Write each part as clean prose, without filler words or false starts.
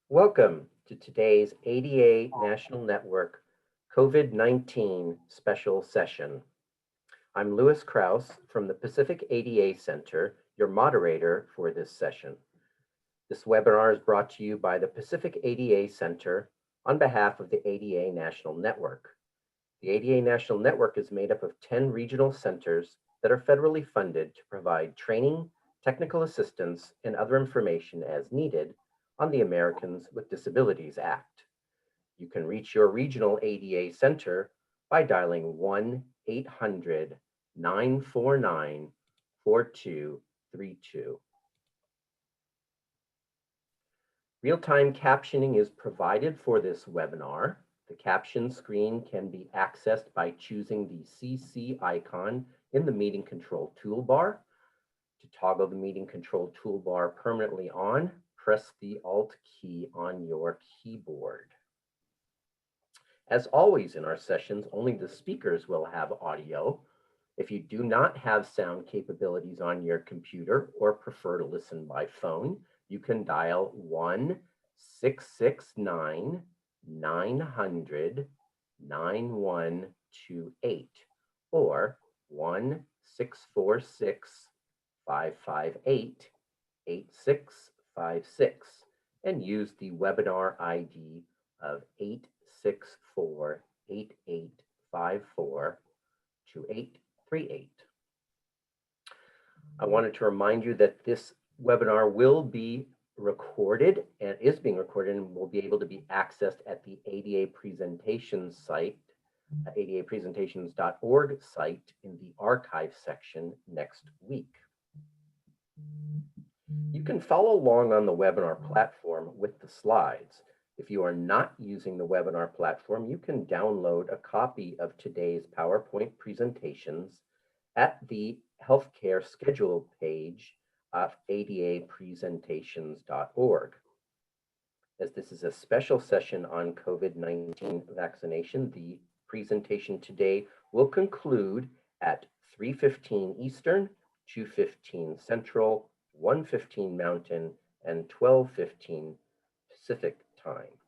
Welcome to today's ADA National Network COVID-19 special session. I'm Louis Kraus from the Pacific ADA Center, your moderator for this session. This webinar is brought to you by the Pacific ADA Center on behalf of the ADA National Network. The ADA National Network is made up of 10 regional centers that are federally funded to provide training, technical assistance, and other information as needed on the Americans with Disabilities Act. You can reach your regional ADA center by dialing 1-800-949-4232. Real-time captioning is provided for this webinar. The caption screen can be accessed by choosing the CC icon in the meeting control toolbar. To toggle the meeting control toolbar permanently on, press the Alt key on your keyboard. As always in our sessions, only the speakers will have audio. If you do not have sound capabilities on your computer or prefer to listen by phone, you can dial 1-669-900-9128 or 1-646-558-8656 and use the webinar ID of 864-8854-2838. I wanted to remind you that this webinar will be recorded and is being recorded and will be able to be accessed at the ADA Presentations site, adapresentations.org site in the archive section next week. You can follow along on the webinar platform with the slides. If you are not using the webinar platform, you can download a copy of today's PowerPoint presentations at the healthcare schedule page of adapresentations.org. As this is a special session on COVID-19 vaccination, the presentation today will conclude at 3:15 Eastern, 2:15 Central, 1:15 Mountain, and 12:15 Pacific time.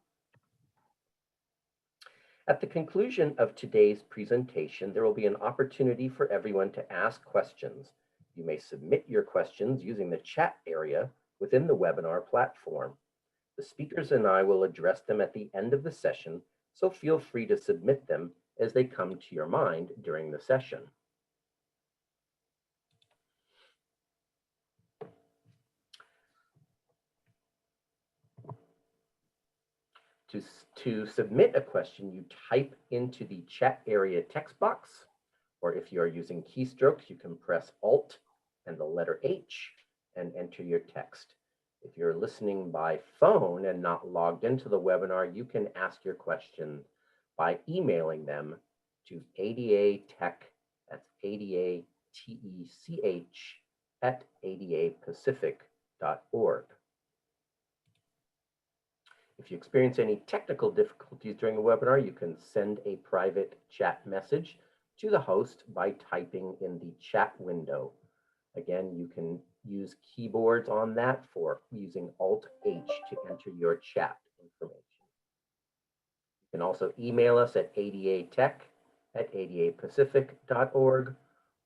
At the conclusion of today's presentation, there will be an opportunity for everyone to ask questions. You may submit your questions using the chat area within the webinar platform. The speakers and I will address them at the end of the session, so feel free to submit them as they come to your mind during the session. To submit a question, you type into the chat area text box, or if you are using keystrokes, you can press Alt and the letter H and enter your text. If you're listening by phone and not logged into the webinar, you can ask your question by emailing them to ADA-Tech, that's ADA-TECH at adapacific.org. If you experience any technical difficulties during the webinar, you can send a private chat message to the host by typing in the chat window. Again, you can use keyboards on that for using Alt-H to enter your chat information. You can also email us at adatech@adapacific.org,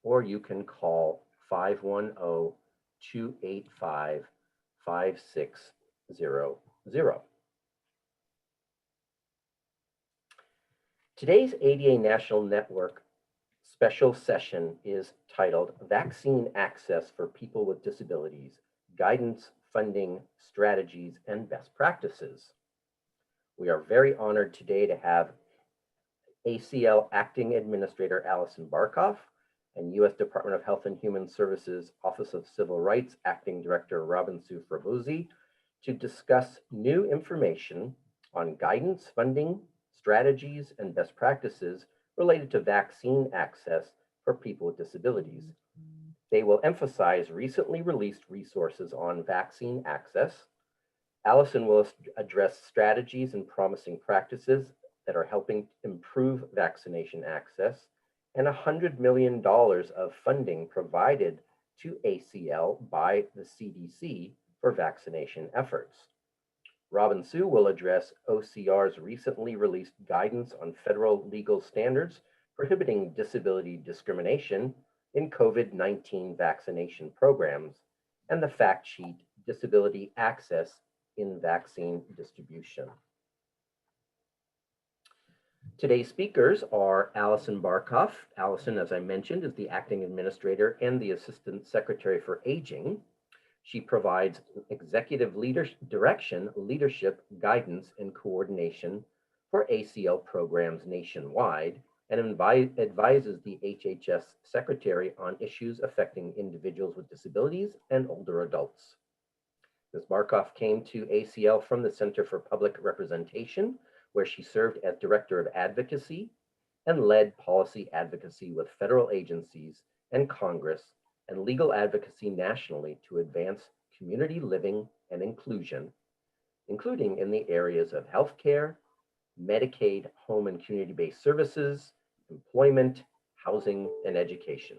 or you can call 510-285-5600. Today's ADA National Network special session is titled Vaccine Access for People with Disabilities, Guidance, Funding, Strategies, and Best Practices. We are very honored today to have ACL Acting Administrator Alison Barkoff and U.S. Department of Health and Human Services Office of Civil Rights Acting Director Robinsue Frohboese to discuss new information on guidance, funding, strategies, and best practices related to vaccine access for people with disabilities. They will emphasize recently released resources on vaccine access. Alison will address strategies and promising practices that are helping improve vaccination access, and $100 million of funding provided to ACL by the CDC for vaccination efforts. Robinsue will address OCR's recently released guidance on federal legal standards prohibiting disability discrimination in COVID-19 vaccination programs, and the fact sheet Disability Access in Vaccine Distribution. Today's speakers are Alison Barkoff. Alison, as I mentioned, is the acting administrator and the assistant secretary for aging. She provides executive direction, leadership, guidance, and coordination for ACL programs nationwide and advises the HHS secretary on issues affecting individuals with disabilities and older adults. Ms. Barkoff came to ACL from the Center for Public Representation, where she served as Director of Advocacy and led policy advocacy with federal agencies and Congress and legal advocacy nationally to advance community living and inclusion, including in the areas of healthcare, Medicaid, home and community-based services, employment, housing, and education.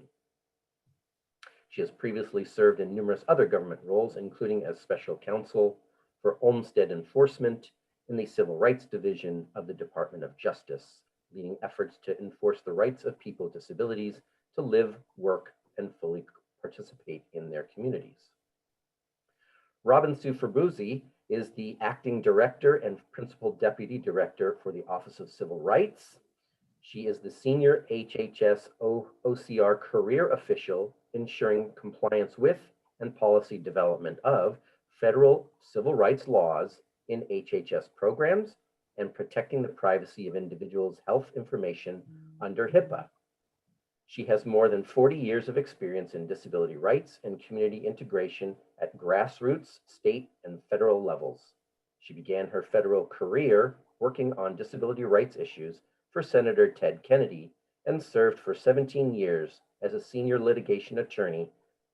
She has previously served in numerous other government roles, including as special counsel for Olmstead Enforcement in the Civil Rights Division of the Department of Justice, leading efforts to enforce the rights of people with disabilities to live, work, and fully participate in their communities. Robinsue Frohboese is the acting director and principal deputy director for the Office of Civil Rights. She is the senior HHS OCR career official ensuring compliance with and policy development of federal civil rights laws in HHS programs and protecting the privacy of individuals' health information under HIPAA. She has more than 40 years of experience in disability rights and community integration at grassroots, state, and federal levels. She began her federal career working on disability rights issues for Senator Ted Kennedy and served for 17 years as a senior litigation attorney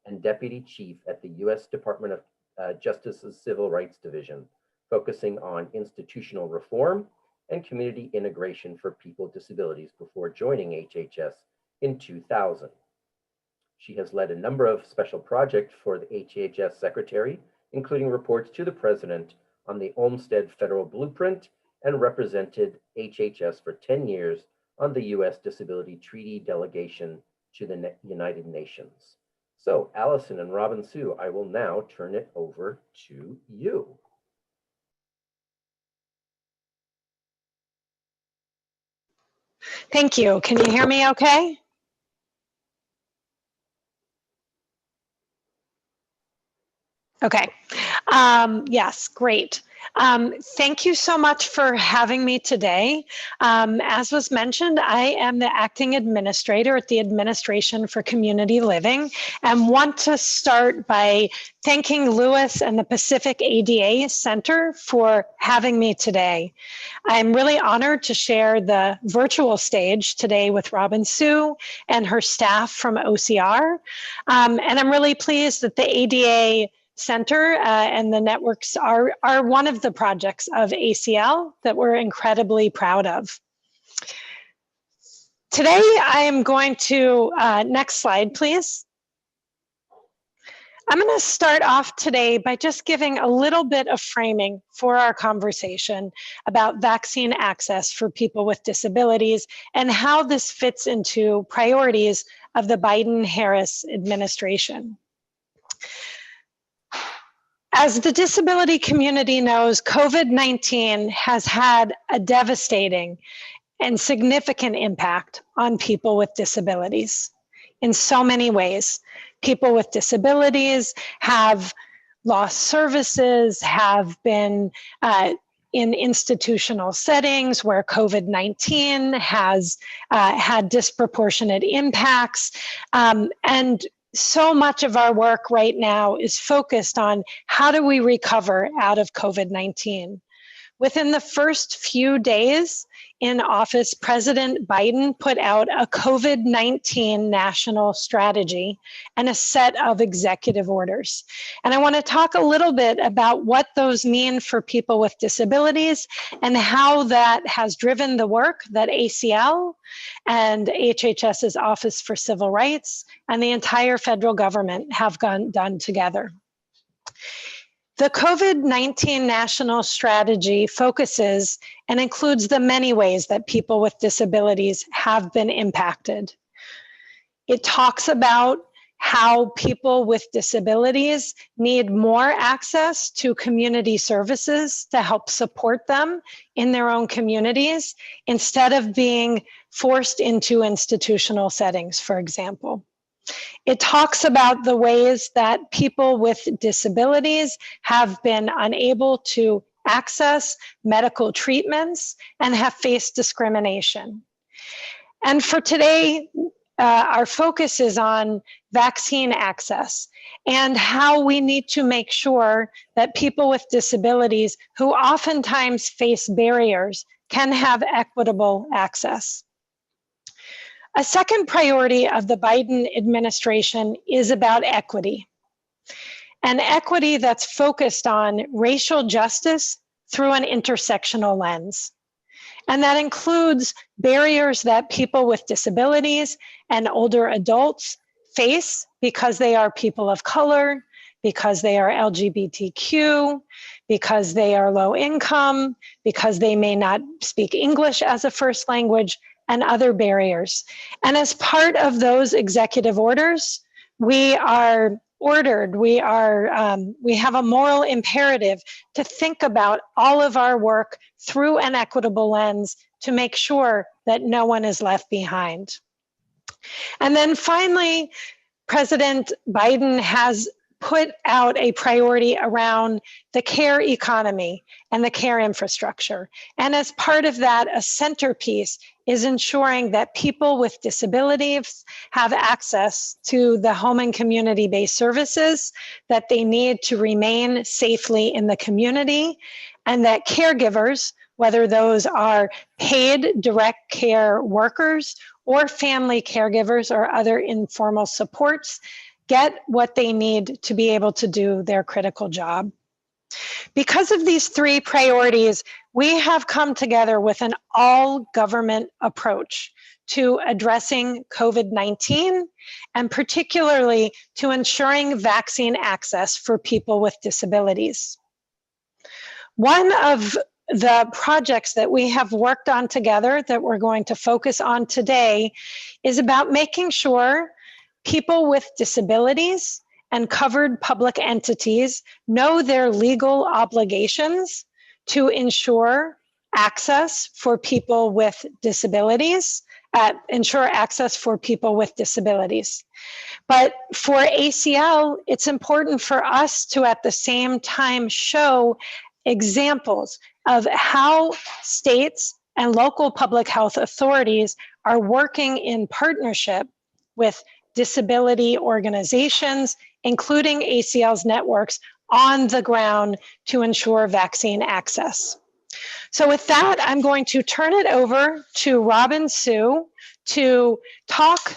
and deputy chief at the U.S. Department of Justice's Civil Rights Division, focusing on institutional reform and community integration for people with disabilities before joining HHS in 2000. She has led a number of special projects for the HHS Secretary, including reports to the President on the Olmstead Federal Blueprint, and represented HHS for 10 years on the U.S. Disability Treaty Delegation to the United Nations. So, Alison and Robinsue, I will now turn it over to you. Thank you. Can you hear me okay? Okay. Yes, great. Thank you so much for having me today. As was mentioned, I am the acting administrator at the Administration for Community Living and want to start by thanking Lewis and the Pacific ADA Center for having me today. I'm really honored to share the virtual stage today with Robinsue and her staff from OCR. And I'm really pleased that the ADA Center and the networks are one of the projects of ACL that we're incredibly proud of. Today, I am going to, next slide, please. I'm going to start off today by just giving a little bit of framing for our conversation about vaccine access for people with disabilities and how this fits into priorities of the Biden-Harris administration. As the disability community knows, COVID-19 has had a devastating and significant impact on people with disabilities in so many ways. People with disabilities have lost services, have been in institutional settings where COVID-19 has had disproportionate impacts, and so much of our work right now is focused on how do we recover out of COVID-19. Within the first few days in office, President Biden put out a COVID-19 national strategy and a set of executive orders. And I want to talk a little bit about what those mean for people with disabilities and how that has driven the work that ACL and HHS's Office for Civil Rights and the entire federal government have done together. The COVID-19 national strategy focuses and includes the many ways that people with disabilities have been impacted. It talks about how people with disabilities need more access to community services to help support them in their own communities instead of being forced into institutional settings, for example. It talks about the ways that people with disabilities have been unable to access medical treatments and have faced discrimination. And for today, our focus is on vaccine access and how we need to make sure that people with disabilities who oftentimes face barriers can have equitable access. A second priority of the Biden administration is about equity, and equity that's focused on racial justice through an intersectional lens. And that includes barriers that people with disabilities and older adults face because they are people of color, because they are LGBTQ, because they are low income, because they may not speak English as a first language, and other barriers. And as part of those executive orders, we are ordered, we have a moral imperative to think about all of our work through an equitable lens to make sure that no one is left behind. And then finally, President Biden has put out a priority around the care economy and the care infrastructure. And as part of that, a centerpiece is ensuring that people with disabilities have access to the home and community-based services that they need to remain safely in the community, and that caregivers, whether those are paid direct care workers or family caregivers or other informal supports, get what they need to be able to do their critical job. Because of these three priorities, we have come together with an all-government approach to addressing COVID-19 and particularly to ensuring vaccine access for people with disabilities. One of the projects that we have worked on together that we're going to focus on today is about making sure people with disabilities and covered public entities know their legal obligations to ensure access for people with disabilities, ensure access for people with disabilities. But for ACL, it's important for us to at the same time show examples of how states and local public health authorities are working in partnership with disability organizations, including ACL's networks, on the ground to ensure vaccine access. So with that, I'm going to turn it over to Robinsue to talk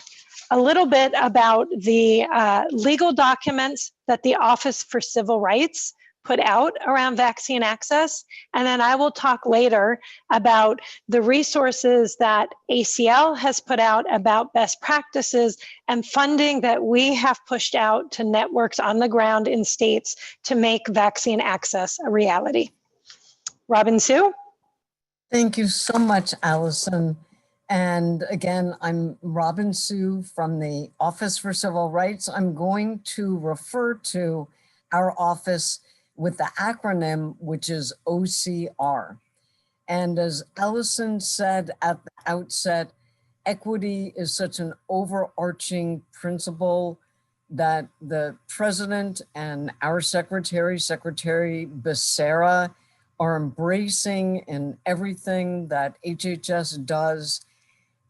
a little bit about the legal documents that the Office for Civil Rights put out around vaccine access. And then I will talk later about the resources that ACL has put out about best practices and funding that we have pushed out to networks on the ground in states to make vaccine access a reality. Robinsue? Thank you so much, Alison. And again, I'm Robinsue from the Office for Civil Rights. I'm going to refer to our office with the acronym, which is OCR. And as Alison said at the outset, equity is such an overarching principle that the president and our secretary, Secretary Becerra, are embracing in everything that HHS does.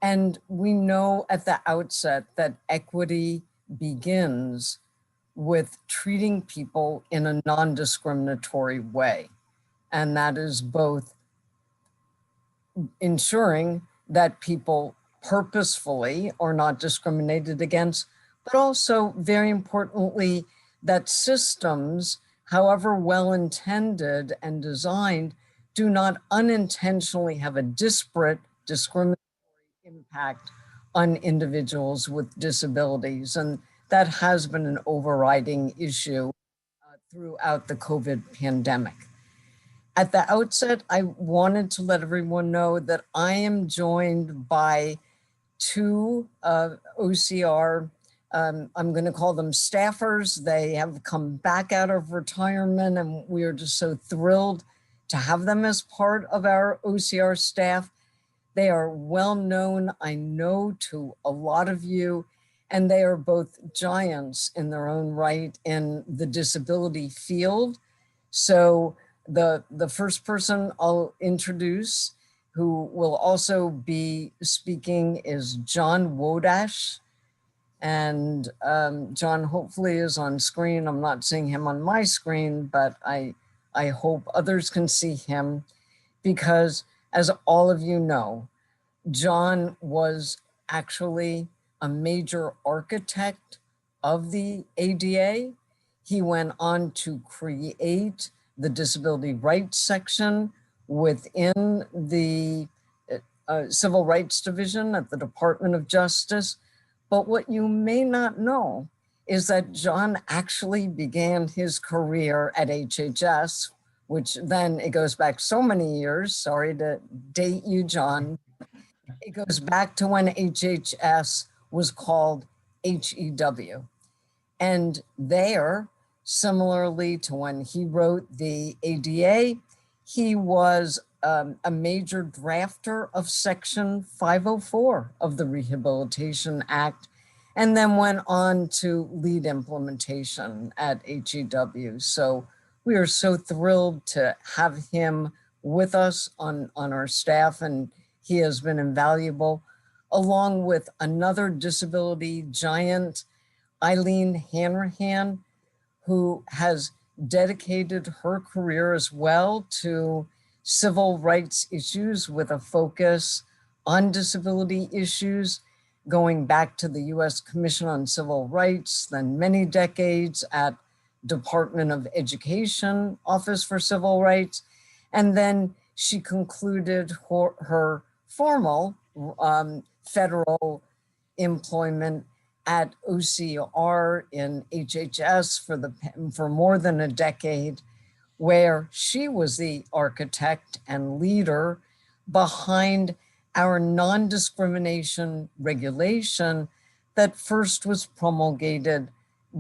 And we know at the outset that equity begins with treating people in a non-discriminatory way. And that is both ensuring that people purposefully are not discriminated against, but also very importantly, that systems, however well-intended and designed, do not unintentionally have a disparate discriminatory impact on individuals with disabilities. And that has been an overriding issue throughout the COVID pandemic. At the outset, I wanted to let everyone know that I am joined by two OCR, I'm going to call them staffers. They have come back out of retirement, and we are just so thrilled to have them as part of our OCR staff. They are well known, I know, to a lot of you, and they are both giants in their own right in the disability field. So the first person I'll introduce, who will also be speaking, is John Wodash. And John hopefully is on screen. I'm not seeing him on my screen, but I hope others can see him, because as all of you know, John was actually a major architect of the ADA. He went on to create the disability rights section within the Civil Rights Division at the Department of Justice. But what you may not know is that John actually began his career at HHS, which then it goes back so many years. Sorry to date you, John. It goes back to when HHS was called HEW. And there, similarly to when he wrote the ADA, he was a major drafter of Section 504 of the Rehabilitation Act, and then went on to lead implementation at HEW. So we are so thrilled to have him with us on our staff, and he has been invaluable, along with another disability giant, Eileen Hanrahan, who has dedicated her career as well to civil rights issues with a focus on disability issues, going back to the US Commission on Civil Rights, then many decades at Department of Education, Office for Civil Rights. And then she concluded her formal federal employment at OCR in HHS for more than a decade, where she was the architect and leader behind our non-discrimination regulation that first was promulgated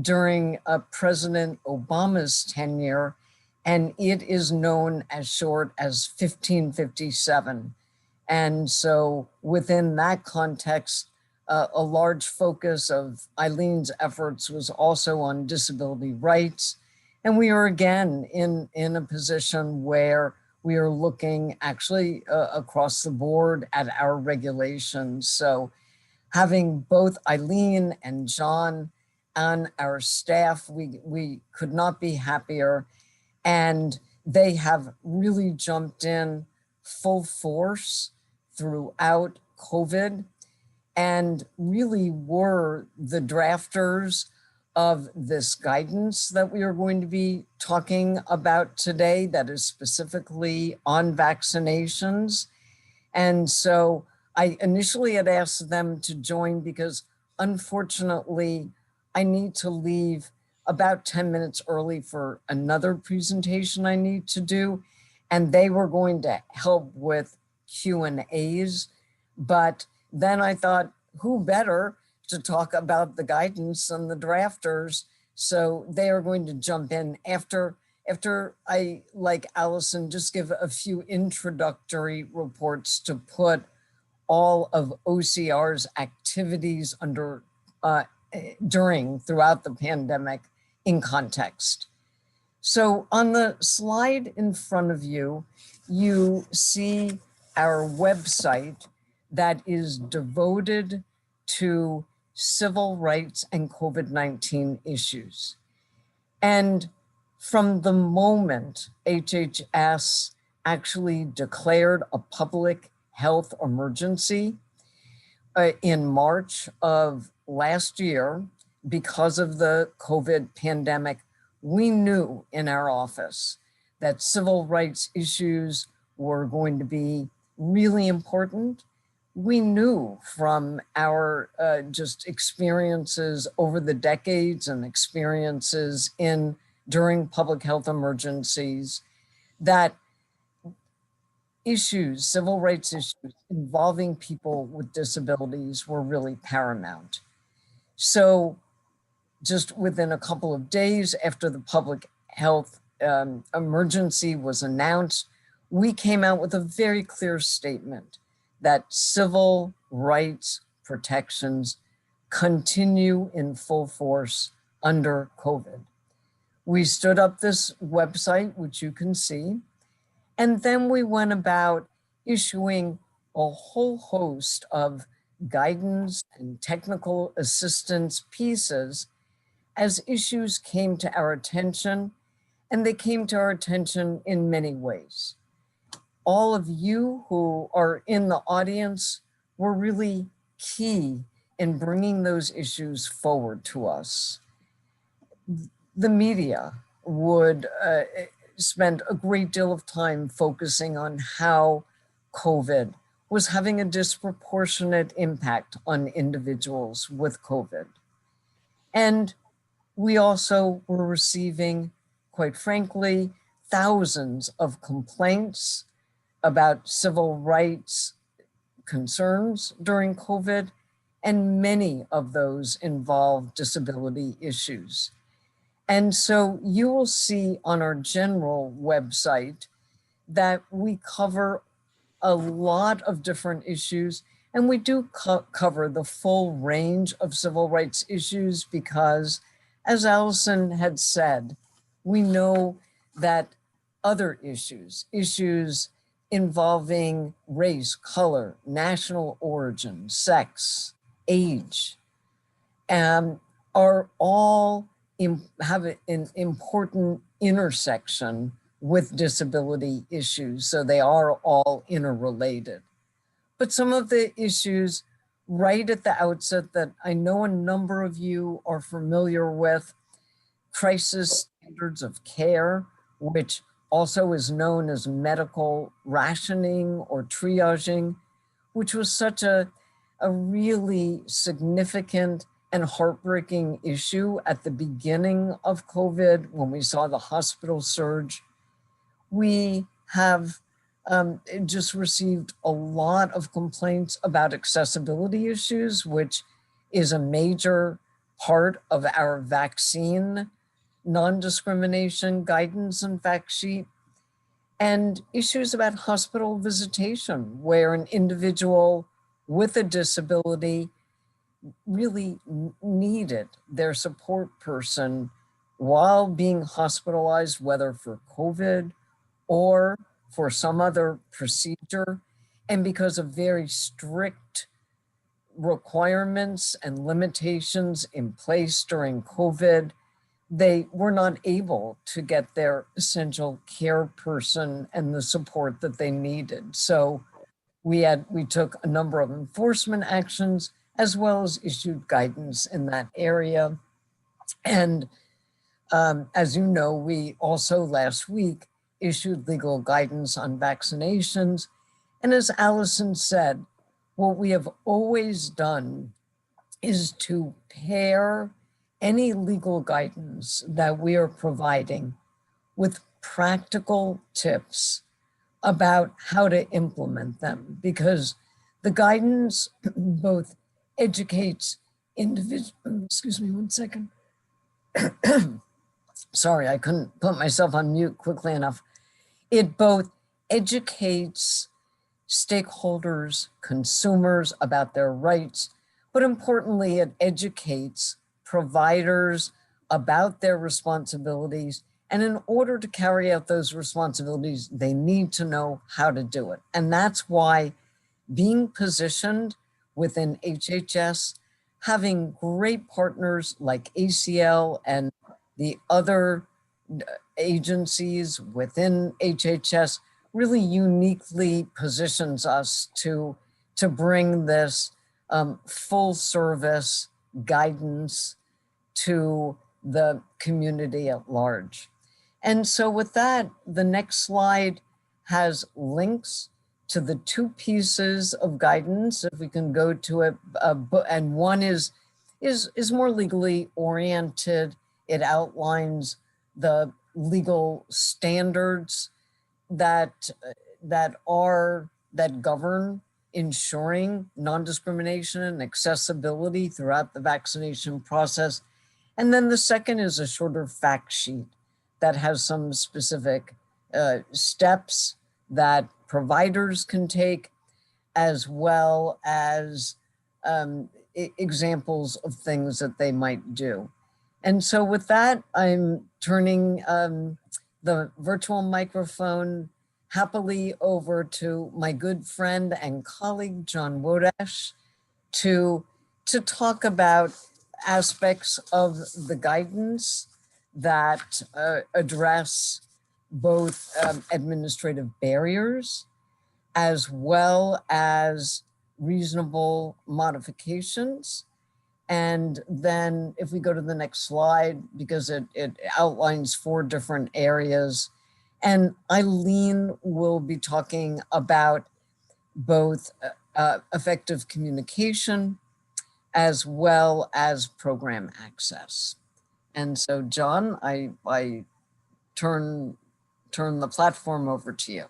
during President Obama's tenure, and it is known as short as 1557. And so within that context, a large focus of Eileen's efforts was also on disability rights. And we are again in a position where we are looking actually across the board at our regulations. So having both Eileen and John on our staff, we could not be happier. And they have really jumped in full force throughout COVID, and really were the drafters of this guidance that we are going to be talking about today, that is specifically on vaccinations. And so I initially had asked them to join because unfortunately I need to leave about 10 minutes early for another presentation I need to do. And they were going to help with Q&As, but then I thought, who better to talk about the guidance than the drafters? So they are going to jump in after I, like Alison, just give a few introductory reports to put all of OCR's activities throughout the pandemic in context. So on the slide in front of you, you see our website that is devoted to civil rights and COVID-19 issues. And from the moment HHS actually declared a public health emergency in March of last year, because of the COVID pandemic, we knew in our office that civil rights issues were going to be really important. We knew from our just experiences over the decades and experiences in during public health emergencies, that issues, civil rights issues involving people with disabilities were really paramount. So just within a couple of days after the public health emergency was announced, we came out with a very clear statement that civil rights protections continue in full force under COVID. We stood up this website, which you can see, and then we went about issuing a whole host of guidance and technical assistance pieces as issues came to our attention, and they came to our attention in many ways. All of you who are in the audience were really key in bringing those issues forward to us. The media would spend a great deal of time focusing on how COVID was having a disproportionate impact on individuals with COVID. And we also were receiving, quite frankly, thousands of complaints about civil rights concerns during COVID, and many of those involve disability issues. And so you will see on our general website that we cover a lot of different issues, and we do cover the full range of civil rights issues because, as Alison had said, we know that other issues involving race, color, national origin, sex, age, are all have an important intersection with disability issues. So they are all interrelated. But some of the issues right at the outset that I know a number of you are familiar with: crisis standards of care, which also is known as medical rationing or triaging, which was such a really significant and heartbreaking issue at the beginning of COVID when we saw the hospital surge. We have just received a lot of complaints about accessibility issues, which is a major part of our vaccine non-discrimination guidance and fact sheet, and issues about hospital visitation, where an individual with a disability really needed their support person while being hospitalized, whether for COVID or for some other procedure. And because of very strict requirements and limitations in place during COVID, they were not able to get their essential care person and the support that they needed. So we took a number of enforcement actions as well as issued guidance in that area. And as you know, we also last week issued legal guidance on vaccinations. And as Alison said, what we have always done is to pair any legal guidance that we are providing with practical tips about how to implement them, because the guidance both educates individuals, excuse me one second. Sorry, I couldn't put myself on mute quickly enough. It both educates stakeholders, consumers about their rights, but importantly, it educates providers about their responsibilities. And in order to carry out those responsibilities, they need to know how to do it. And that's why being positioned within HHS, having great partners like ACL and the other agencies within HHS really uniquely positions us to bring this full service guidance to the community at large. And so with that, the next slide has links to the two pieces of guidance, if we can go to it, and one is more legally oriented. It outlines the legal standards that that govern ensuring non-discrimination and accessibility throughout the vaccination process. And then the second is a shorter fact sheet that has some specific steps that providers can take, as well as examples of things that they might do. And so with that, I'm turning the virtual microphone happily over to my good friend and colleague, John Wodash, to talk about aspects of the guidance that address both administrative barriers as well as reasonable modifications. And then if we go to the next slide, because it outlines 4 different areas, and Eileen will be talking about both effective communication as well as program access. And so, John, I turn the platform over to you.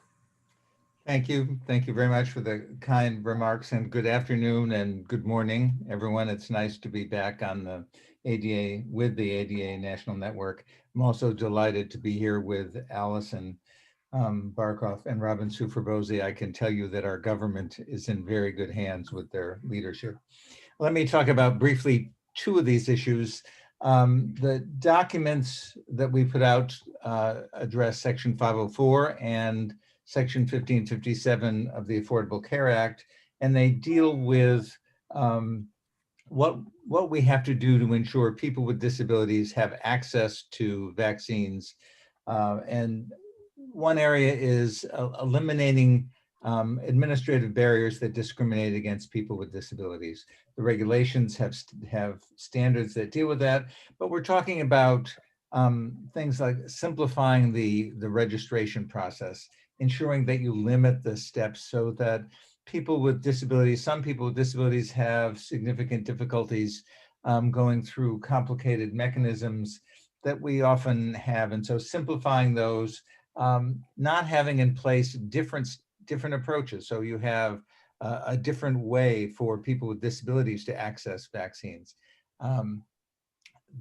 Thank you. Thank you very much for the kind remarks, and good afternoon and good morning, everyone. It's nice to be back on the ADA with the ADA National Network. I'm also delighted to be here with Alison, Barkoff, and Robinsue Frohboese. I can tell you that our government is in very good hands with their leadership. Let me talk about briefly 2 of these issues. The documents that we put out address Section 504 and Section 1557 of the Affordable Care Act, and they deal with what we have to do to ensure people with disabilities have access to vaccines. And one area is eliminating administrative barriers that discriminate against people with disabilities. The regulations have standards that deal with that, but we're talking about things like simplifying the registration process, ensuring that you limit the steps so that people with disabilities, some people with disabilities have significant difficulties going through complicated mechanisms that we often have. And so simplifying those, not having in place different approaches. So you have a different way for people with disabilities to access vaccines.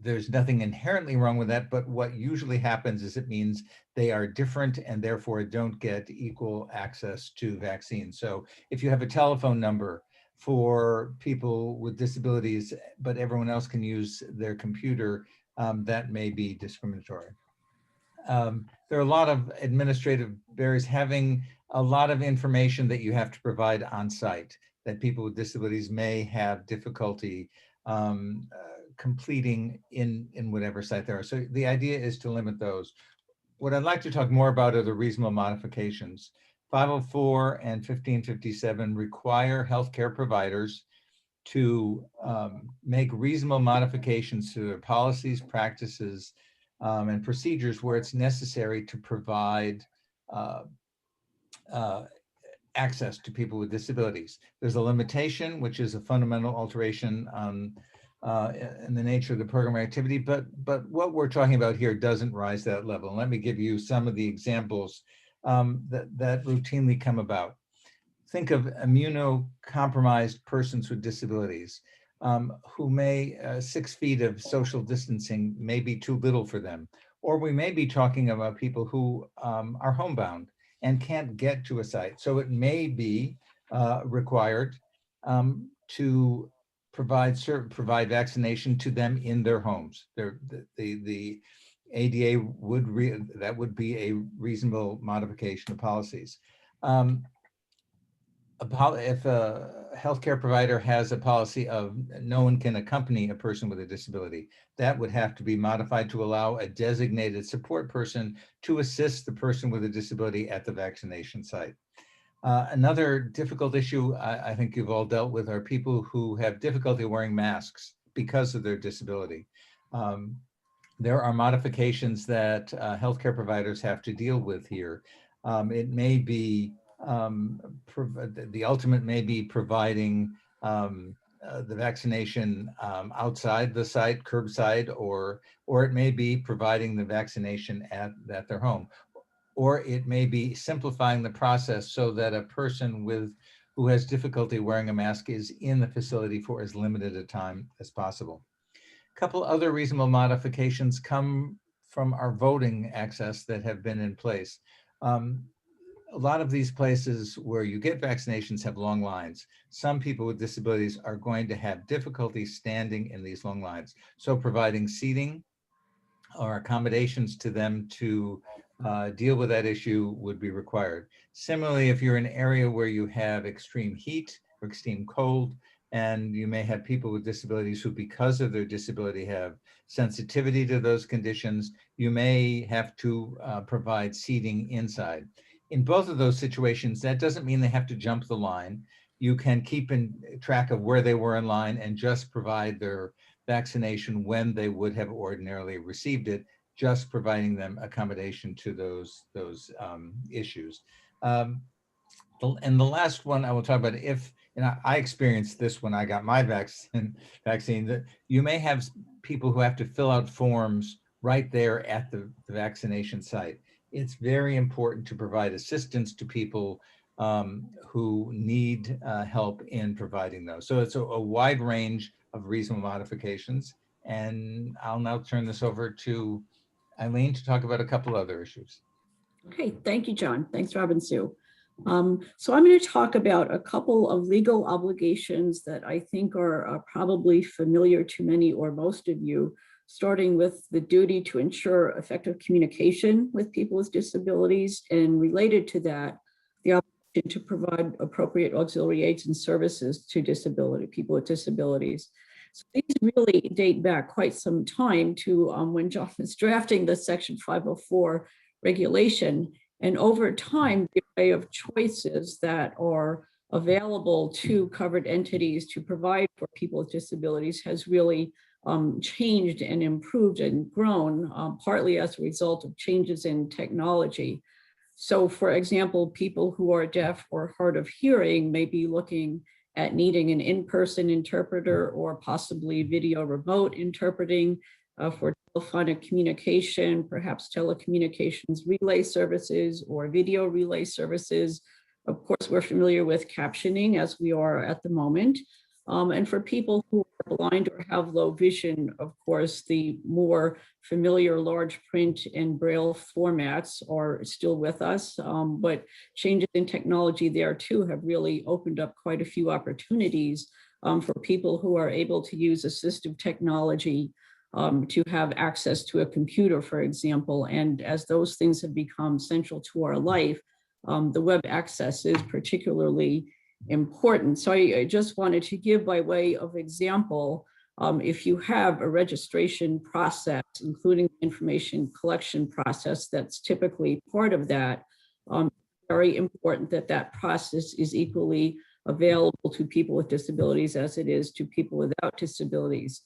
There's nothing inherently wrong with that, but what usually happens is it means they are different and therefore don't get equal access to vaccines. So if you have a telephone number for people with disabilities, but everyone else can use their computer, that may be discriminatory. There are a lot of administrative barriers, having a lot of information that you have to provide on site that people with disabilities may have difficulty completing in whatever site there are. So the idea is to limit those. What I'd like to talk more about are the reasonable modifications. 504 and 1557 require healthcare providers to make reasonable modifications to their policies, practices, and procedures where it's necessary to provide access to people with disabilities. There's a limitation, which is a fundamental alteration in the nature of the program activity, but what we're talking about here doesn't rise to that level. And let me give you some of the examples that routinely come about. Think of immunocompromised persons with disabilities who may, 6 feet of social distancing may be too little for them. Or we may be talking about people who are homebound and can't get to a site. So it may be required to provide vaccination to them in their homes. The ADA that would be a reasonable modification of policies. If a healthcare provider has a policy of no one can accompany a person with a disability, that would have to be modified to allow a designated support person to assist the person with a disability at the vaccination site. Another difficult issue I think you've all dealt with are people who have difficulty wearing masks because of their disability. There are modifications that healthcare providers have to deal with here. It may be, the ultimate may be providing the vaccination outside the site, curbside, or it may be providing the vaccination at their home, or it may be simplifying the process so that a person who has difficulty wearing a mask is in the facility for as limited a time as possible. A couple other reasonable modifications come from our voting access that have been in place. A lot of these places where you get vaccinations have long lines. Some people with disabilities are going to have difficulty standing in these long lines. So providing seating or accommodations to them to deal with that issue would be required. Similarly, if you're in an area where you have extreme heat or extreme cold, and you may have people with disabilities who, because of their disability, have sensitivity to those conditions, you may have to provide seating inside. In both of those situations, that doesn't mean they have to jump the line. You can keep in track of where they were in line and just provide their vaccination when they would have ordinarily received it, just providing them accommodation to those issues. And the last one I will talk about, I experienced this when I got my vaccine, that you may have people who have to fill out forms right there at the vaccination site. It's very important to provide assistance to people who need help in providing those. So it's a wide range of reasonable modifications. And I'll now turn this over to Eileen to talk about a couple other issues. Okay, thank you, John. Thanks, Robinsue. So I'm going to talk about a couple of legal obligations that I think are probably familiar to many or most of you, starting with the duty to ensure effective communication with people with disabilities, and related to that, the obligation to provide appropriate auxiliary aids and services to people with disabilities. So these really date back quite some time to when John was drafting the Section 504 regulation. And over time, the array of choices that are available to covered entities to provide for people with disabilities has really changed and improved and grown, partly as a result of changes in technology. So for example, people who are deaf or hard of hearing may be looking at needing an in-person interpreter or possibly video remote interpreting for telephonic communication, perhaps telecommunications relay services or video relay services. Of course, we're familiar with captioning as we are at the moment. And for people who are blind or have low vision, of course, the more familiar large print and braille formats are still with us, but changes in technology there too have really opened up quite a few opportunities for people who are able to use assistive technology to have access to a computer, for example. And as those things have become central to our life, the web access is particularly important. So I just wanted to give by way of example, if you have a registration process, including information collection process that's typically part of that, very important that that process is equally available to people with disabilities as it is to people without disabilities.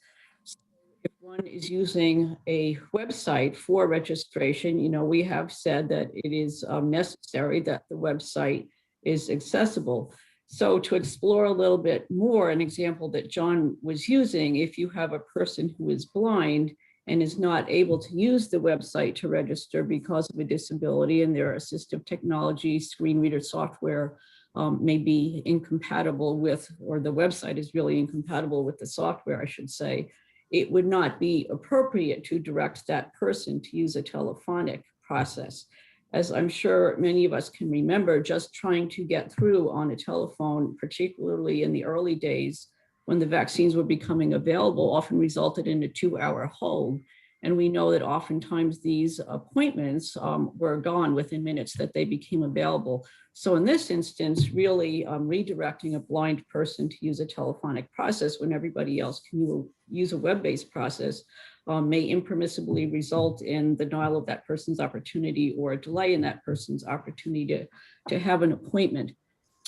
So if one is using a website for registration, we have said that it is necessary that the website is accessible. So to explore a little bit more, an example that John was using, if you have a person who is blind and is not able to use the website to register because of a disability and their assistive technology, screen reader software may be incompatible with, or the website is really incompatible with the software, I should say, it would not be appropriate to direct that person to use a telephonic process. As I'm sure many of us can remember, just trying to get through on a telephone, particularly in the early days when the vaccines were becoming available, often resulted in a 2-hour hold. And we know that oftentimes these appointments were gone within minutes that they became available. So in this instance, really redirecting a blind person to use a telephonic process when everybody else can use a web-based process may impermissibly result in the denial of that person's opportunity or a delay in that person's opportunity to have an appointment.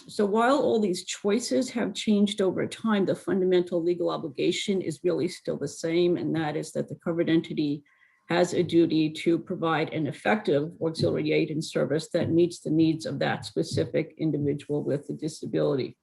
So while all these choices have changed over time, the fundamental legal obligation is really still the same, and that is that the covered entity has a duty to provide an effective auxiliary aid and service that meets the needs of that specific individual with a disability.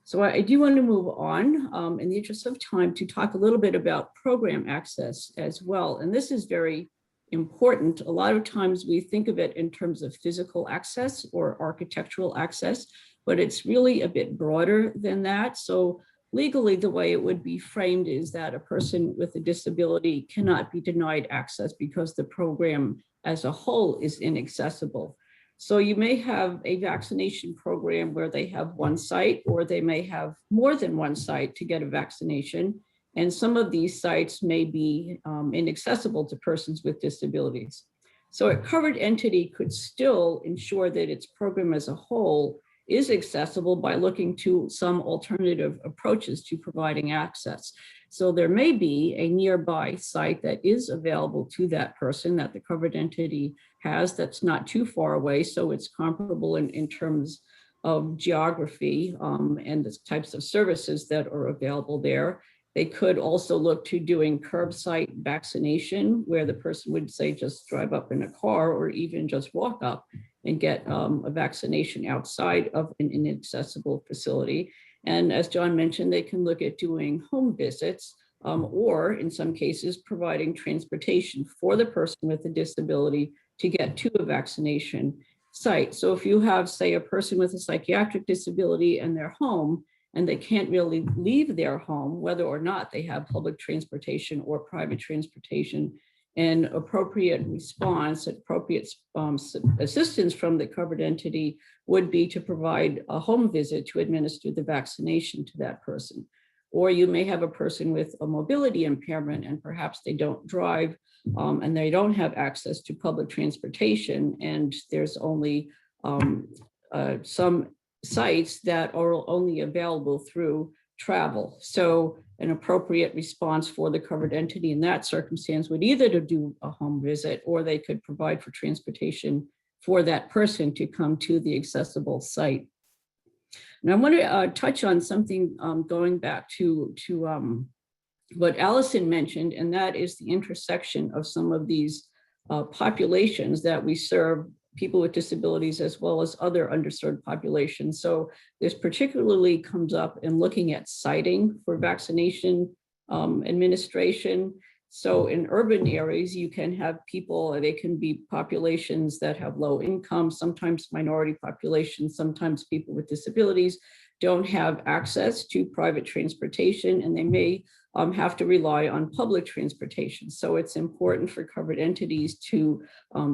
So I do want to move on in the interest of time to talk a little bit about program access as well. And this is very important. A lot of times we think of it in terms of physical access or architectural access, but it's really a bit broader than that. So legally, the way it would be framed is that a person with a disability cannot be denied access because the program as a whole is inaccessible. So you may have a vaccination program where they have one site, or they may have more than one site to get a vaccination. And some of these sites may be inaccessible to persons with disabilities. So a covered entity could still ensure that its program as a whole is accessible by looking to some alternative approaches to providing access. So there may be a nearby site that is available to that person that the covered entity has that's not too far away. So it's comparable in terms of geography and the types of services that are available there. They could also look to doing curbside vaccination, where the person would say just drive up in a car or even just walk up and get a vaccination outside of an inaccessible facility. And as John mentioned, they can look at doing home visits or in some cases providing transportation for the person with a disability to get to a vaccination site. So if you have, say, a person with a psychiatric disability and they're home and they can't really leave their home, whether or not they have public transportation or private transportation, and appropriate response, appropriate assistance from the covered entity would be to provide a home visit to administer the vaccination to that person. Or you may have a person with a mobility impairment and perhaps they don't drive and they don't have access to public transportation, and there's only some sites that are only available through travel. So an appropriate response for the covered entity in that circumstance would either to do a home visit, or they could provide for transportation for that person to come to the accessible site. And I want to touch on something going back to what Alison mentioned, and that is the intersection of some of these populations that we serve, people with disabilities as well as other underserved populations. So this particularly comes up in looking at siting for vaccination administration. So in urban areas, you can have people, they can be populations that have low income, sometimes minority populations, sometimes people with disabilities don't have access to private transportation, and they may have to rely on public transportation. So it's important for covered entities to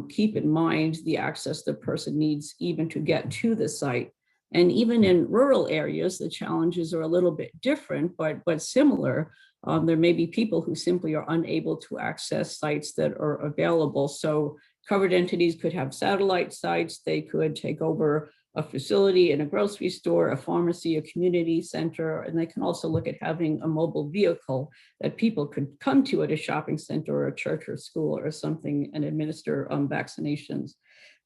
keep in mind the access the person needs even to get to the site. And even in rural areas, the challenges are a little bit different, but similar. There may be people who simply are unable to access sites that are available. So covered entities could have satellite sites. They could take over a facility in a grocery store, a pharmacy, a community center, and they can also look at having a mobile vehicle that people could come to at a shopping center or a church or school or something and administer vaccinations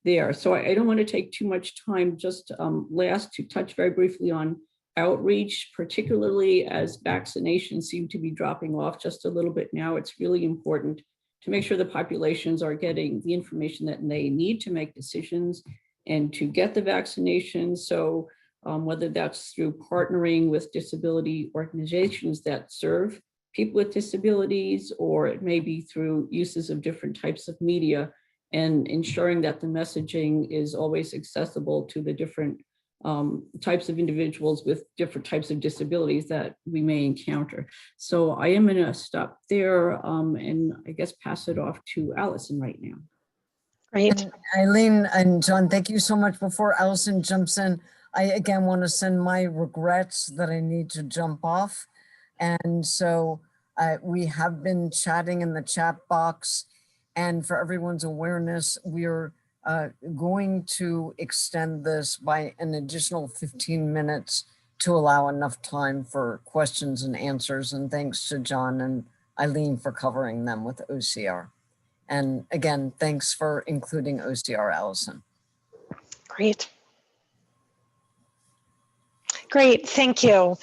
there. So I don't want to take too much time, just last to touch very briefly on outreach, particularly as vaccinations seem to be dropping off just a little bit now. It's really important to make sure the populations are getting the information that they need to make decisions and to get the vaccination. So whether that's through partnering with disability organizations that serve people with disabilities, or it may be through uses of different types of media, and ensuring that the messaging is always accessible to the different types of individuals with different types of disabilities that we may encounter. So I am going to stop there and I guess pass it off to Alison right now. Great. And Eileen and John, thank you so much. Before Alison jumps in, I again want to send my regrets that I need to jump off. And so we have been chatting in the chat box, and for everyone's awareness, we're going to extend this by an additional 15 minutes to allow enough time for questions and answers. And thanks to John and Eileen for covering them with OCR. And again, thanks for including OCR, Alison. Great. Great, thank you.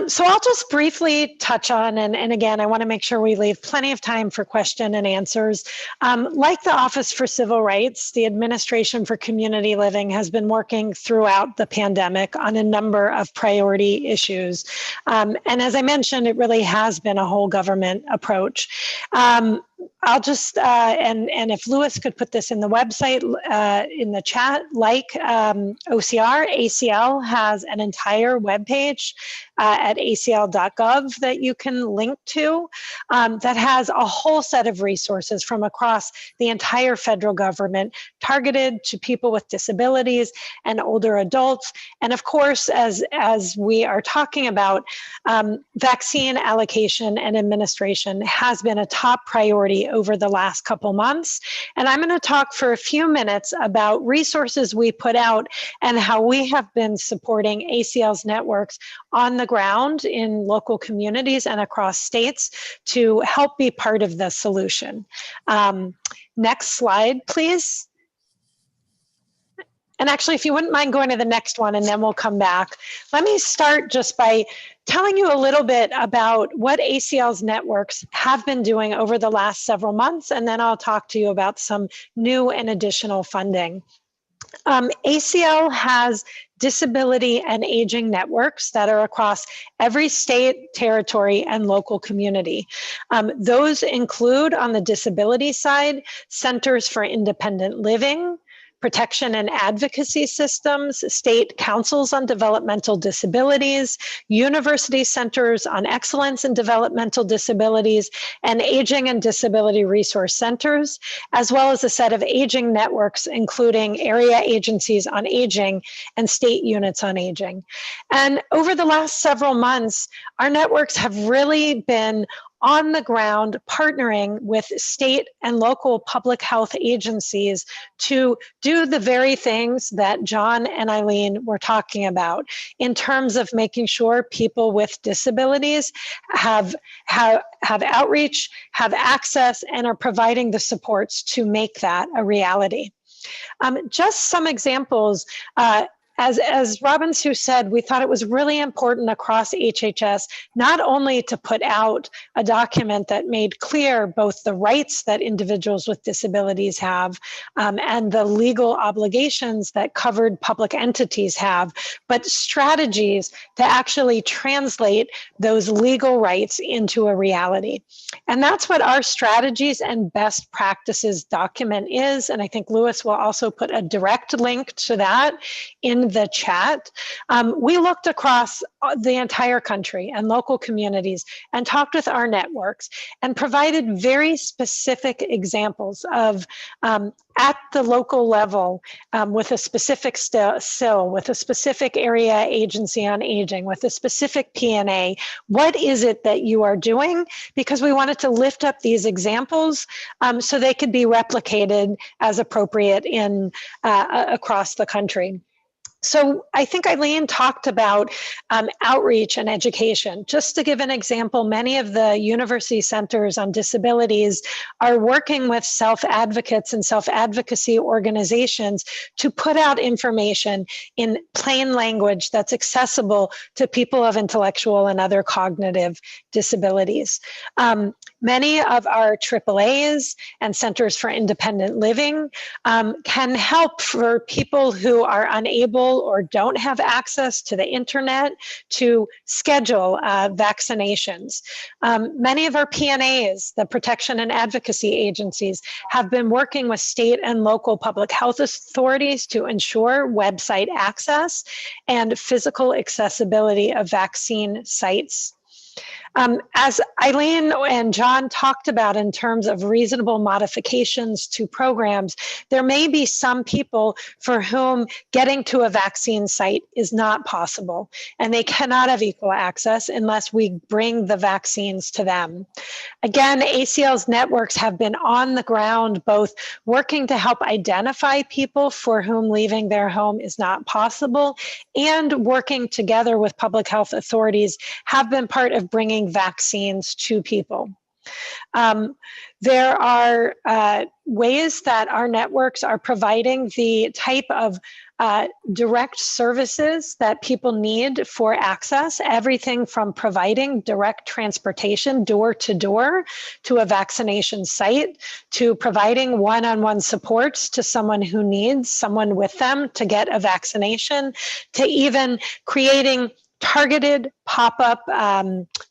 So I'll just briefly touch on, and again, I want to make sure we leave plenty of time for question and answers. Like the Office for Civil Rights, the Administration for Community Living has been working throughout the pandemic on a number of priority issues. And as I mentioned, it really has been a whole government approach. I'll just, and if Louis could put this in the website, in the chat, like OCR, ACL has an entire webpage at acl.gov that you can link to that has a whole set of resources from across the entire federal government targeted to people with disabilities and older adults. And of course, as we are talking about, vaccine allocation and administration has been a top priority over the last couple months. And I'm going to talk for a few minutes about resources we put out and how we have been supporting ACL's networks on the ground in local communities and across states to help be part of the solution. Next slide, please. And actually, if you wouldn't mind going to the next one, and then we'll come back. Let me start just by telling you a little bit about what ACL's networks have been doing over the last several months, and then I'll talk to you about some new and additional funding. ACL has disability and aging networks that are across every state, territory, and local community. Those include, on the disability side, Centers for Independent Living, protection and advocacy systems, state councils on developmental disabilities, university centers on excellence in developmental disabilities, and aging and disability resource centers, as well as a set of aging networks, including area agencies on aging and state units on aging. And over the last several months, our networks have really been on the ground partnering with state and local public health agencies to do the very things that John and Eileen were talking about in terms of making sure people with disabilities have outreach, have access, and are providing the supports to make that a reality. Just some examples. As Robinsue said, we thought it was really important across HHS not only to put out a document that made clear both the rights that individuals with disabilities have and the legal obligations that covered public entities have, but strategies to actually translate those legal rights into a reality. And that's what our strategies and best practices document is. And I think Louis will also put a direct link to that in the chat. We looked across the entire country and local communities and talked with our networks and provided very specific examples of at the local level with a specific SIL, with a specific area agency on aging, with a specific P&A. What is it that you are doing? Because we wanted to lift up these examples so they could be replicated as appropriate in across the country. So I think Eileen talked about outreach and education. Just to give an example, many of the university centers on disabilities are working with self-advocates and self-advocacy organizations to put out information in plain language that's accessible to people of intellectual and other cognitive disabilities. Many of our AAAs and Centers for Independent Living can help for people who are unable or don't have access to the internet to schedule vaccinations. Many of our P&As, the protection and advocacy agencies, have been working with state and local public health authorities to ensure website access and physical accessibility of vaccine sites. As Eileen and John talked about in terms of reasonable modifications to programs, there may be some people for whom getting to a vaccine site is not possible, and they cannot have equal access unless we bring the vaccines to them. Again, ACL's networks have been on the ground, both working to help identify people for whom leaving their home is not possible, and working together with public health authorities have been part of bringing vaccines to people. There are ways that our networks are providing the type of direct services that people need for access, everything from providing direct transportation door to door to a vaccination site, to providing one-on-one supports to someone who needs someone with them to get a vaccination, to even creating targeted pop-up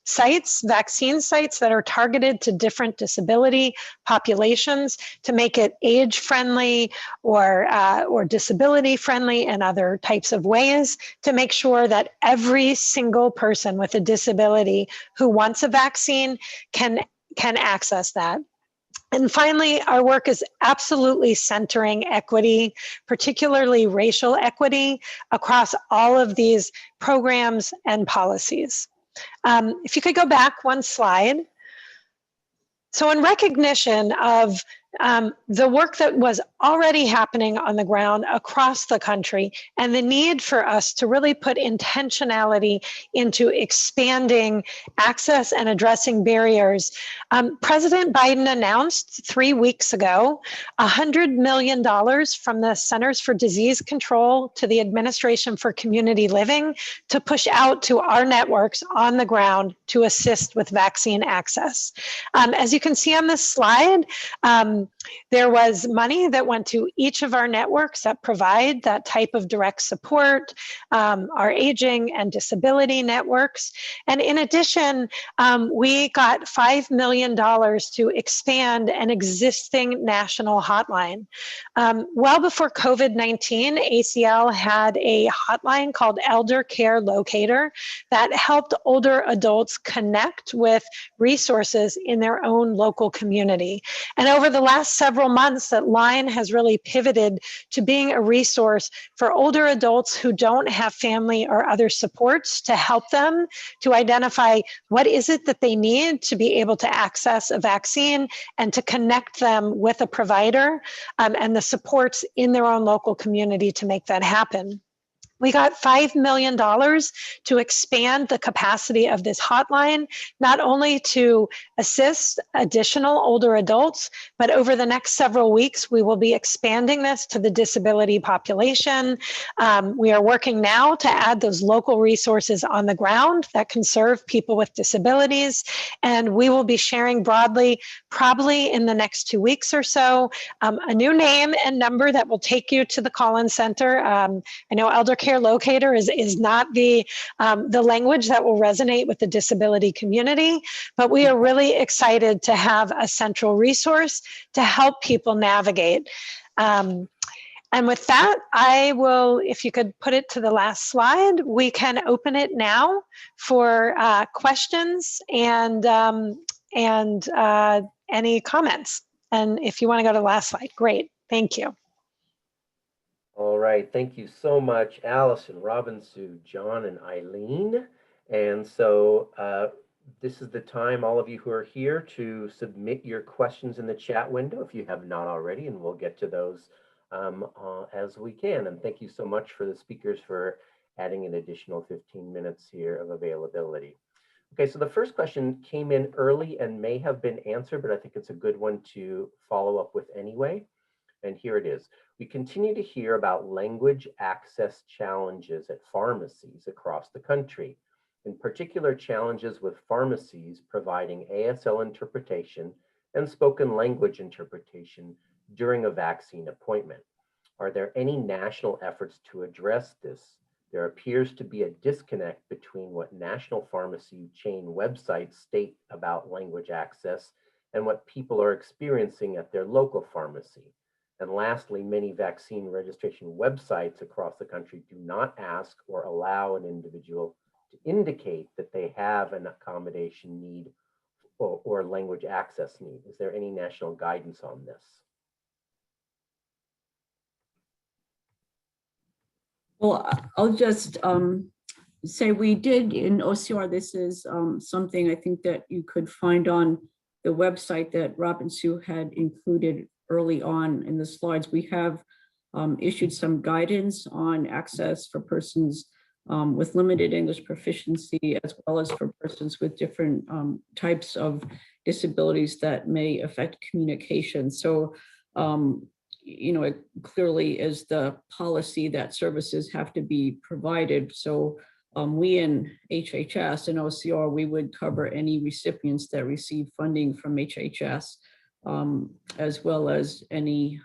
sites, vaccine sites that are targeted to different disability populations to make it age-friendly or disability-friendly in other types of ways, to make sure that every single person with a disability who wants a vaccine can access that. And finally, our work is absolutely centering equity, particularly racial equity, across all of these programs and policies. If you could go back one slide. So in recognition of the work that was already happening on the ground across the country and the need for us to really put intentionality into expanding access and addressing barriers, President Biden announced 3 weeks ago $100 million from the Centers for Disease Control to the Administration for Community Living to push out to our networks on the ground to assist with vaccine access. As you can see on this slide, there was money that went to each of our networks that provide that type of direct support, our aging and disability networks. And in addition, we got $5 million to expand an existing national hotline. Well before COVID-19, ACL had a hotline called Elder Care Locator that helped older adults connect with resources in their own local community. And over the last several months, that line has really pivoted to being a resource for older adults who don't have family or other supports to help them to identify what is it that they need to be able to access a vaccine and to connect them with a provider and the supports in their own local community to make that happen. We got $5 million to expand the capacity of this hotline, not only to assist additional older adults, but over the next several weeks, we will be expanding this to the disability population. We are working now to add those local resources on the ground that can serve people with disabilities. And we will be sharing broadly, probably in the next 2 weeks or so, a new name and number that will take you to the call-in center. I know Elder Care Locator is not the language that will resonate with the disability community, but we are really excited to have a central resource to help people navigate. And with that, I will, if you could put it to the last slide, we can open it now for questions and any comments. And if you want to go to the last slide, great, thank you. All right, thank you so much, Alison, Robinsue, John, and Eileen. And so this is the time, all of you who are here, to submit your questions in the chat window if you have not already, and we'll get to those as we can. And thank you so much for the speakers for adding an additional 15 minutes here of availability. Okay, so the first question came in early and may have been answered, but I think it's a good one to follow up with anyway. And here it is. We continue to hear about language access challenges at pharmacies across the country, in particular challenges with pharmacies providing ASL interpretation and spoken language interpretation during a vaccine appointment. Are there any national efforts to address this? There appears to be a disconnect between what national pharmacy chain websites state about language access and what people are experiencing at their local pharmacy. And lastly, many vaccine registration websites across the country do not ask or allow an individual to indicate that they have an accommodation need or language access need. Is there any national guidance on this? Well, I'll just say we did in OCR, this is something I think that you could find on the website that Robinsue had included early on in the slides. We have issued some guidance on access for persons with limited English proficiency, as well as for persons with different types of disabilities that may affect communication. So, it clearly is the policy that services have to be provided. So we in HHS and OCR, we would cover any recipients that receive funding from HHS, as well as any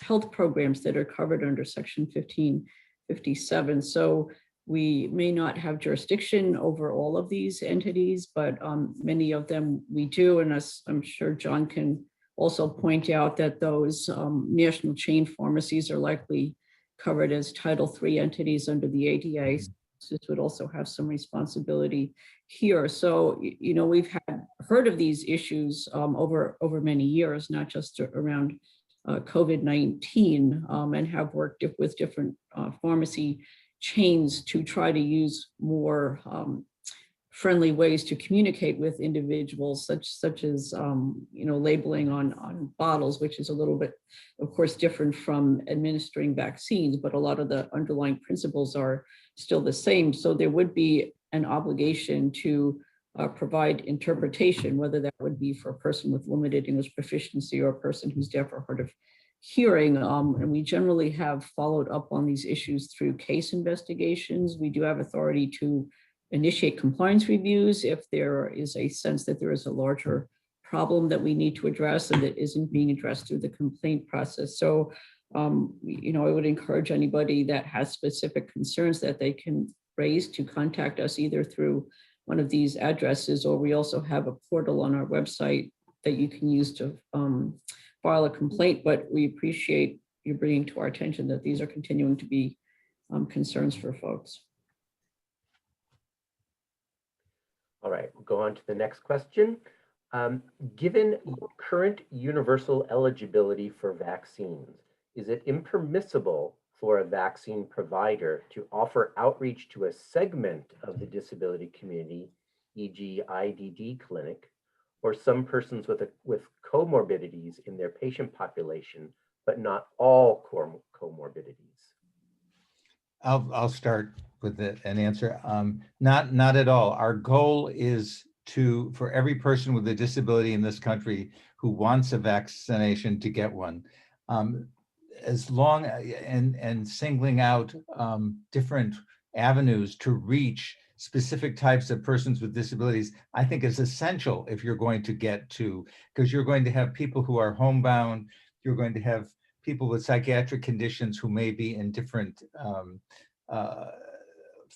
health programs that are covered under Section 1557. So we may not have jurisdiction over all of these entities, but many of them we do. And as I'm sure John can also point out, that those national chain pharmacies are likely covered as Title III entities under the ADA. This would also have some responsibility here. So, we've heard of these issues over many years, not just around COVID-19, and have worked with different pharmacy chains to try to use more friendly ways to communicate with individuals, such as labeling on bottles, which is a little bit, of course, different from administering vaccines, but a lot of the underlying principles are still the same. So there would be an obligation to provide interpretation, whether that would be for a person with limited English proficiency or a person who's deaf or hard of hearing. And we generally have followed up on these issues through case investigations. We do have authority to initiate compliance reviews if there is a sense that there is a larger problem that we need to address and that isn't being addressed through the complaint process. So, I would encourage anybody that has specific concerns that they can raise to contact us either through one of these addresses, or we also have a portal on our website that you can use to file a complaint. But we appreciate you bringing to our attention that these are continuing to be concerns for folks. All right, we'll go on to the next question. Given current universal eligibility for vaccines, is it impermissible for a vaccine provider to offer outreach to a segment of the disability community, e.g. IDD clinic, or some persons with comorbidities in their patient population, but not all comorbidities? I'll start with an answer. Not at all. Our goal is for every person with a disability in this country who wants a vaccination to get one. As long and singling out different avenues to reach specific types of persons with disabilities, I think is essential if you're going to get to, because you're going to have people who are homebound, you're going to have people with psychiatric conditions who may be in different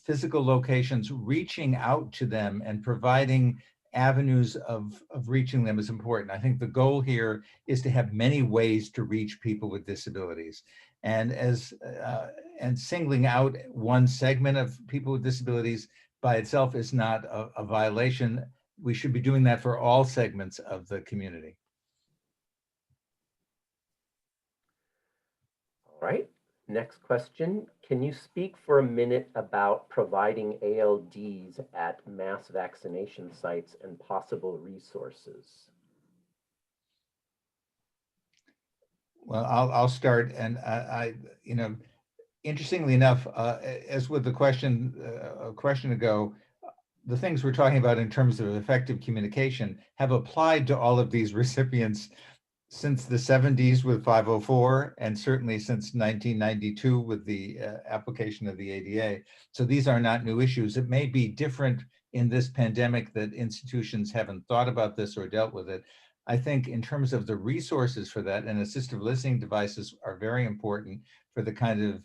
physical locations. Reaching out to them and providing avenues of reaching them is important. I think the goal here is to have many ways to reach people with disabilities. And and singling out one segment of people with disabilities by itself is not a violation. We should be doing that for all segments of the community. All right, next question. Can you speak for a minute about providing ALDs at mass vaccination sites and possible resources? Well, I'll start, and interestingly enough, as with the question a question ago, the things we're talking about in terms of effective communication have applied to all of these recipients since the 70s with 504, and certainly since 1992 with the application of the ADA. So these are not new issues. It may be different in this pandemic that institutions haven't thought about this or dealt with it. I think in terms of the resources for that, and assistive listening devices are very important for the kind of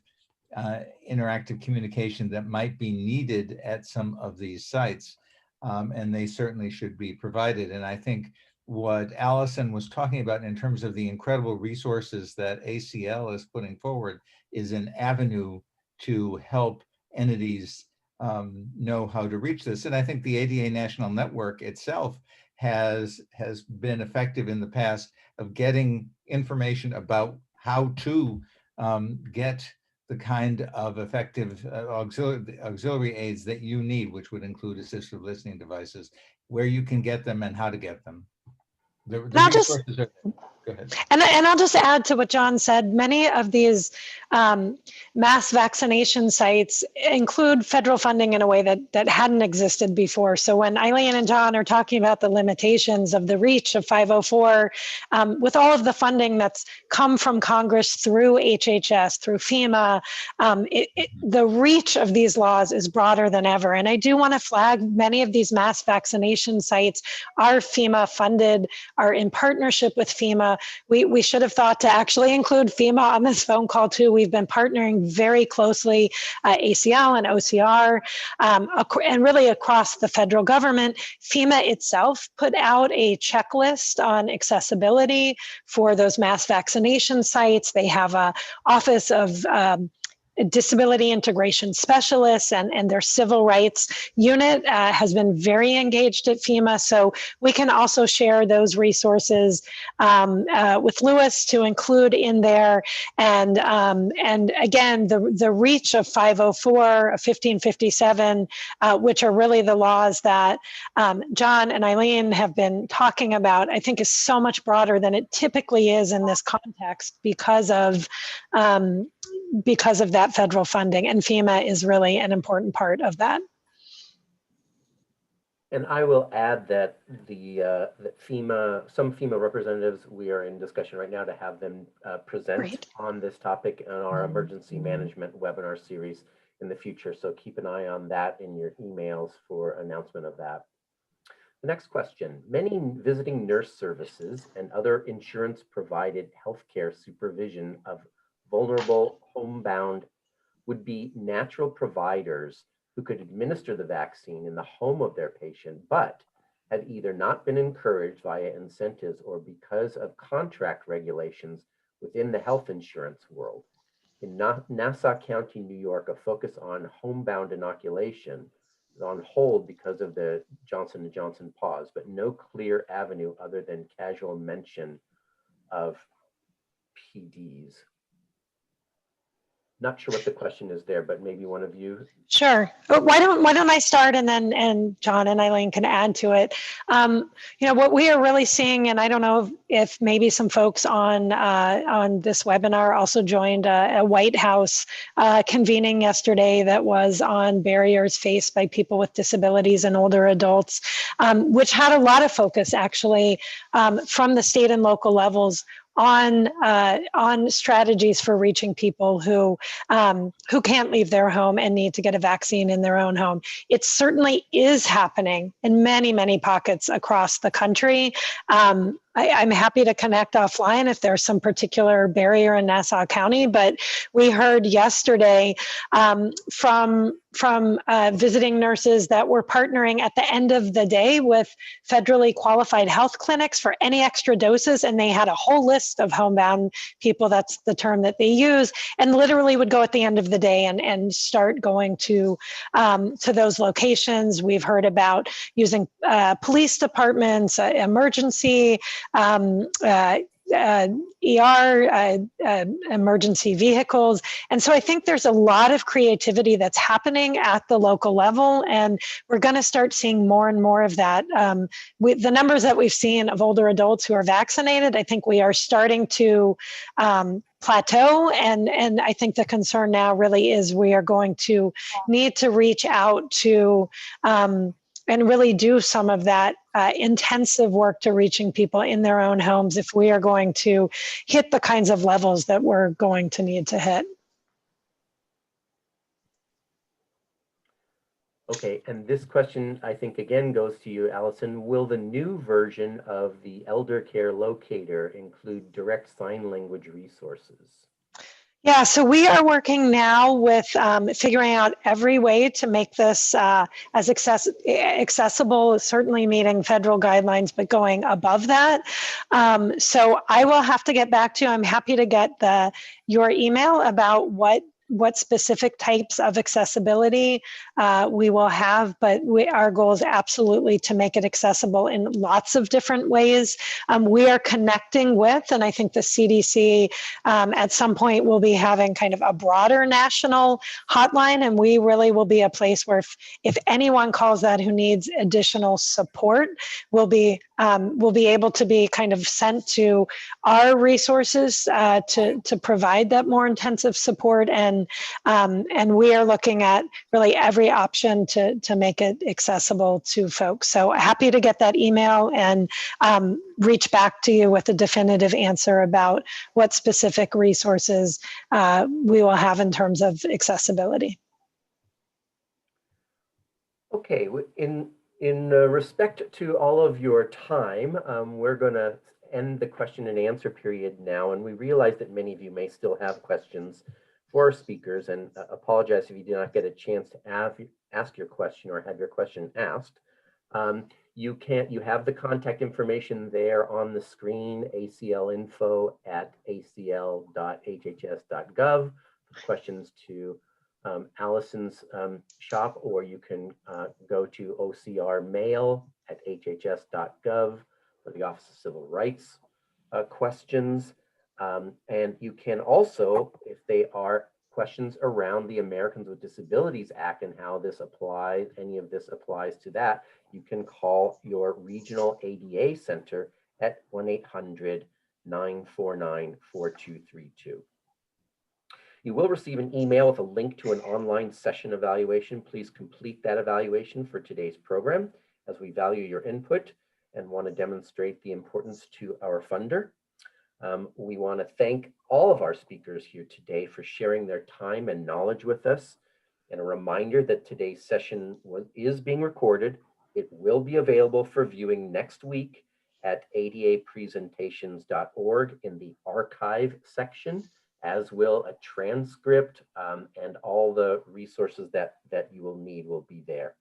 interactive communication that might be needed at some of these sites. And they certainly should be provided. And I think what Alison was talking about in terms of the incredible resources that ACL is putting forward is an avenue to help entities know how to reach this. And I think the ADA National Network itself has been effective in the past of getting information about how to get the kind of effective auxiliary aids that you need, which would include assistive listening devices, where you can get them and how to get them. The resources are there. Go ahead. And I'll just add to what John said, many of these mass vaccination sites include federal funding in a way that hadn't existed before. So when Eileen and John are talking about the limitations of the reach of 504, with all of the funding that's come from Congress through HHS, through FEMA, the reach of these laws is broader than ever. And I do want to flag many of these mass vaccination sites are FEMA funded, are in partnership with FEMA. We should have thought to actually include FEMA on this phone call too. We've been partnering very closely, ACL and OCR, and really across the federal government. FEMA itself put out a checklist on accessibility for those mass vaccination sites. They have a Office of Disability Integration Specialists, and their civil rights unit has been very engaged at FEMA. So we can also share those resources with Lewis to include in there. And again, the reach of 504, 1557, which are really the laws that John and Eileen have been talking about, I think is so much broader than it typically is in this context because of that federal funding, and FEMA is really an important part of that. And I will add that that some FEMA representatives, we are in discussion right now to have them present Great. on this topic on our emergency management webinar series in the future. So keep an eye on that in your emails for announcement of that. The next question: many visiting nurse services and other insurance provided healthcare supervision of vulnerable homebound would be natural providers who could administer the vaccine in the home of their patient, but have either not been encouraged via incentives or because of contract regulations within the health insurance world. In Nassau County, New York, a focus on homebound inoculation is on hold because of the Johnson & Johnson pause, but no clear avenue other than casual mention of PDs. Not sure what the question is there, but maybe one of you. Sure. Why don't I start, and John and Eileen can add to it. What we are really seeing, and I don't know if maybe some folks on this webinar also joined a White House convening yesterday that was on barriers faced by people with disabilities and older adults, which had a lot of focus actually from the state and local levels on strategies for reaching people who can't leave their home and need to get a vaccine in their own home. It certainly is happening in many, many pockets across the country. I'm happy to connect offline if there's some particular barrier in Nassau County, but we heard yesterday from visiting nurses that were partnering at the end of the day with federally qualified health clinics for any extra doses, and they had a whole list of homebound people, that's the term that they use, and literally would go at the end of the day and start going to those locations. We've heard about using police departments, emergency emergency vehicles. And so I think there's a lot of creativity that's happening at the local level, and we're going to start seeing more and more of that. With the numbers that we've seen of older adults who are vaccinated, I think we are starting to plateau, and I think the concern now really is we are going to need to reach out to and really do some of that intensive work to reaching people in their own homes if we are going to hit the kinds of levels that we're going to need to hit. Okay, and this question, I think, again goes to you, Alison. Will the new version of the elder care locator include direct sign language resources? Yeah, so we are working now with figuring out every way to make this as accessible, certainly meeting federal guidelines, but going above that. So I will have to get back to you. I'm happy to get your email about what what specific types of accessibility we will have, but our goal is absolutely to make it accessible in lots of different ways. We are connecting with, and I think the CDC at some point will be having kind of a broader national hotline, and we really will be a place where if anyone calls that who needs additional support, we'll be able to be kind of sent to our resources to provide that more intensive support, and we are looking at really every option to make it accessible to folks. So happy to get that email and reach back to you with a definitive answer about what specific resources we will have in terms of accessibility. Okay, in respect to all of your time, we're going to end the question and answer period now, and we realize that many of you may still have questions for our speakers, and apologize if you did not get a chance to ask your question or have your question asked. You have the contact information there on the screen, aclinfo@acl.hhs.gov, questions to Alison's shop, or you can go to ocrmail@hhs.gov for the Office of Civil Rights questions. And you can also, if they are questions around the Americans with Disabilities Act and how this applies, any of this applies to that, you can call your regional ADA center at 1-800-949-4232. You will receive an email with a link to an online session evaluation. Please complete that evaluation for today's program, as we value your input and want to demonstrate the importance to our funder. We want to thank all of our speakers here today for sharing their time and knowledge with us. And a reminder that today's session is being recorded. It will be available for viewing next week at adapresentations.org in the archive section, as will a transcript, and all the resources that you will need will be there.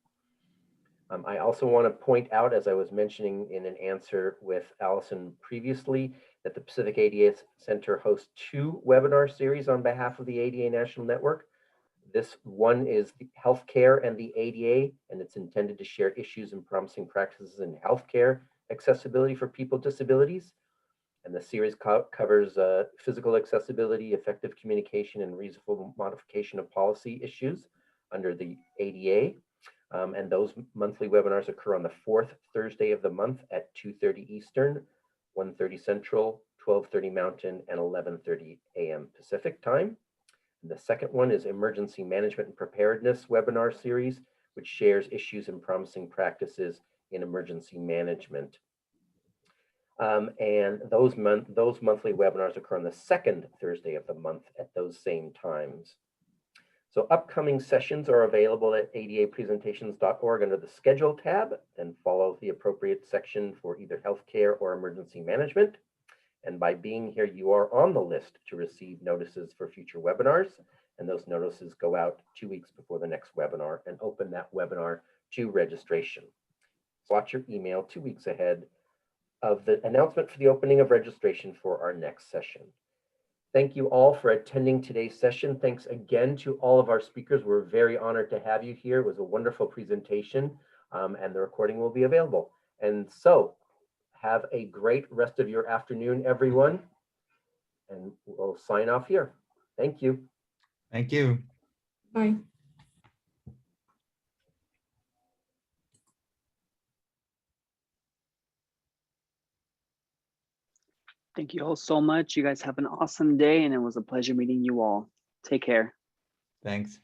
I also want to point out, as I was mentioning in an answer with Alison previously, that the Pacific ADA Center hosts 2 webinar series on behalf of the ADA National Network. This one is the healthcare and the ADA, and it's intended to share issues and promising practices in healthcare accessibility for people with disabilities. And the series covers physical accessibility, effective communication, and reasonable modification of policy issues under the ADA. And those monthly webinars occur on the 4th Thursday of the month at 2:30 Eastern, 1:30 Central, 12:30 Mountain, and 11:30 a.m. Pacific time. And the second one is Emergency Management and Preparedness webinar series, which shares issues and promising practices in emergency management. And those monthly webinars occur on the 2nd Thursday of the month at those same times. So upcoming sessions are available at adapresentations.org under the Schedule tab, and follow the appropriate section for either healthcare or emergency management. And by being here, you are on the list to receive notices for future webinars, and those notices go out 2 weeks before the next webinar and open that webinar to registration. Watch your email 2 weeks ahead of the announcement for the opening of registration for our next session. Thank you all for attending today's session. Thanks again to all of our speakers. We're very honored to have you here. It was a wonderful presentation, and the recording will be available. And so have a great rest of your afternoon, everyone. And we'll sign off here. Thank you. Thank you. Bye. Thank you all so much. You guys have an awesome day, and it was a pleasure meeting you all. Take care. Thanks.